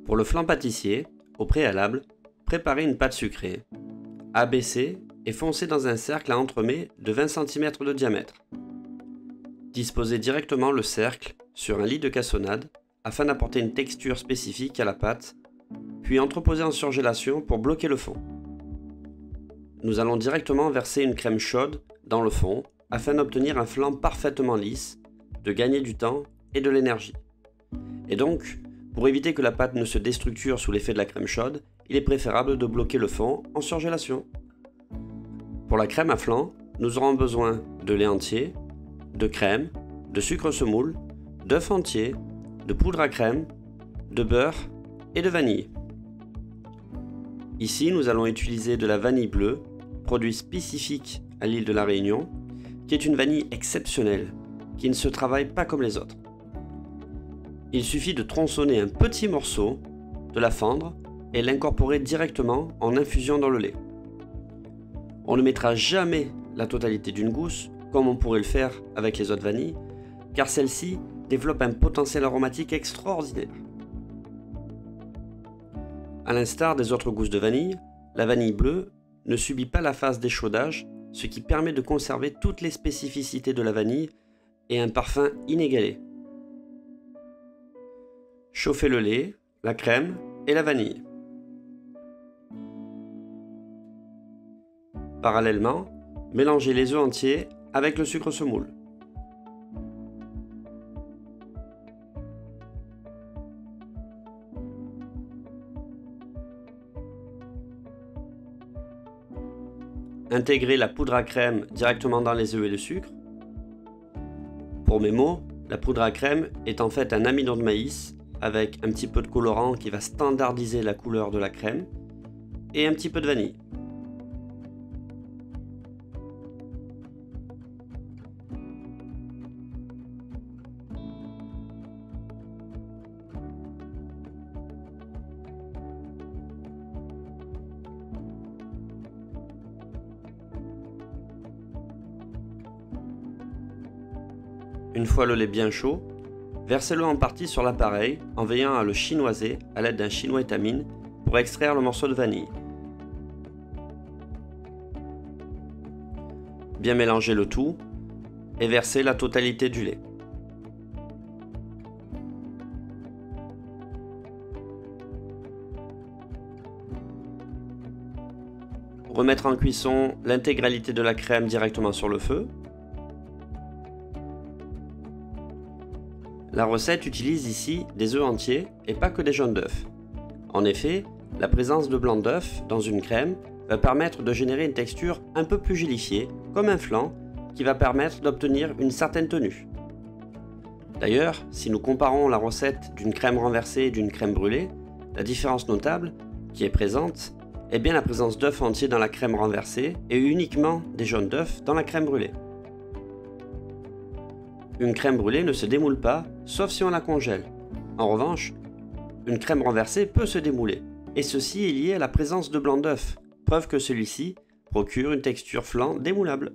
Pour le flan pâtissier, au préalable, préparez une pâte sucrée, abaissez et foncez dans un cercle à entremets de 20 cm de diamètre. Disposez directement le cercle sur un lit de cassonade afin d'apporter une texture spécifique à la pâte, puis entreposez en surgélation pour bloquer le fond. Nous allons directement verser une crème chaude dans le fond afin d'obtenir un flan parfaitement lisse, de gagner du temps et de l'énergie. Et donc, pour éviter que la pâte ne se déstructure sous l'effet de la crème chaude, il est préférable de bloquer le fond en surgélation. Pour la crème à flan, nous aurons besoin de lait entier, de crème, de sucre semoule, d'œufs entiers, de poudre à crème, de beurre et de vanille. Ici, nous allons utiliser de la vanille bleue, produit spécifique à l'île de la Réunion, qui est une vanille exceptionnelle, qui ne se travaille pas comme les autres. Il suffit de tronçonner un petit morceau, de la fendre et l'incorporer directement en infusion dans le lait. On ne mettra jamais la totalité d'une gousse, comme on pourrait le faire avec les autres vanilles, car celle-ci développe un potentiel aromatique extraordinaire. A l'instar des autres gousses de vanille, la vanille bleue ne subit pas la phase d'échaudage, ce qui permet de conserver toutes les spécificités de la vanille et un parfum inégalé. Chauffez le lait, la crème et la vanille. Parallèlement, mélangez les œufs entiers avec le sucre semoule. Intégrez la poudre à crème directement dans les œufs et le sucre. Pour mes mots, la poudre à crème est en fait un amidon de maïs avec un petit peu de colorant qui va standardiser la couleur de la crème et un petit peu de vanille. Une fois le lait bien chaud, versez-le en partie sur l'appareil en veillant à le chinoiser à l'aide d'un chinois étamine pour extraire le morceau de vanille. Bien mélanger le tout et versez la totalité du lait. Remettre en cuisson l'intégralité de la crème directement sur le feu. La recette utilise ici des œufs entiers et pas que des jaunes d'œufs. En effet, la présence de blanc d'œuf dans une crème va permettre de générer une texture un peu plus gélifiée, comme un flan, qui va permettre d'obtenir une certaine tenue. D'ailleurs, si nous comparons la recette d'une crème renversée et d'une crème brûlée, la différence notable qui est présente est bien la présence d'œufs entiers dans la crème renversée et uniquement des jaunes d'œufs dans la crème brûlée. Une crème brûlée ne se démoule pas, sauf si on la congèle. En revanche, une crème renversée peut se démouler, et ceci est lié à la présence de blanc d'œuf, preuve que celui-ci procure une texture flan démoulable.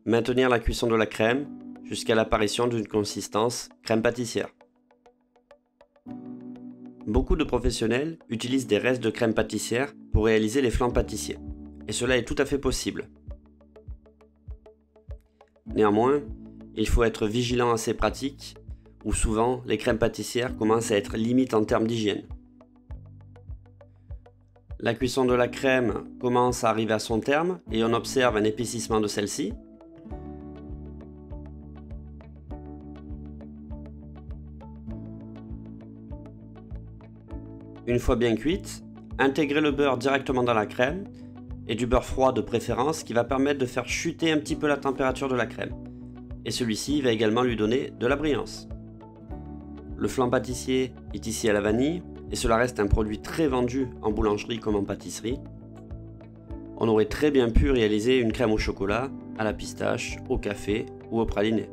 Maintenir la cuisson de la crème jusqu'à l'apparition d'une consistance crème pâtissière. Beaucoup de professionnels utilisent des restes de crème pâtissière pour réaliser les flans pâtissiers, et cela est tout à fait possible. Néanmoins, il faut être vigilant à ces pratiques, où souvent les crèmes pâtissières commencent à être limites en termes d'hygiène. La cuisson de la crème commence à arriver à son terme et on observe un épaississement de celle-ci. Une fois bien cuite, intégrez le beurre directement dans la crème et du beurre froid de préférence qui va permettre de faire chuter un petit peu la température de la crème. Et celui-ci va également lui donner de la brillance. Le flan pâtissier est ici à la vanille et cela reste un produit très vendu en boulangerie comme en pâtisserie. On aurait très bien pu réaliser une crème au chocolat, à la pistache, au café ou au praliné.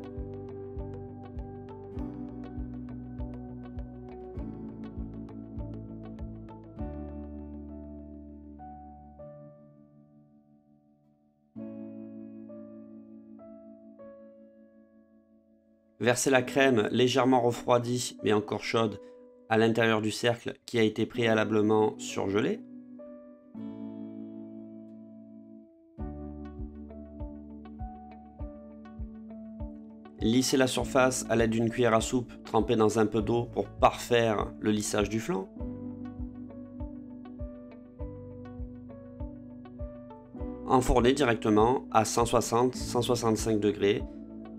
Verser la crème légèrement refroidie mais encore chaude à l'intérieur du cercle qui a été préalablement surgelé. Lisser la surface à l'aide d'une cuillère à soupe trempée dans un peu d'eau pour parfaire le lissage du flanc. Enfourner directement à 160-165 degrés,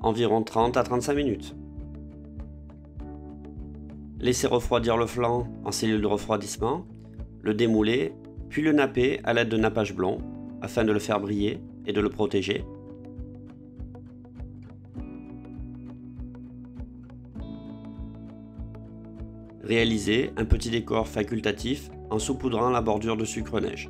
environ 30 à 35 minutes. Laisser refroidir le flanc en cellule de refroidissement, le démouler, puis le napper à l'aide de nappage blond afin de le faire briller et de le protéger. Réaliser un petit décor facultatif en saupoudrant la bordure de sucre neige.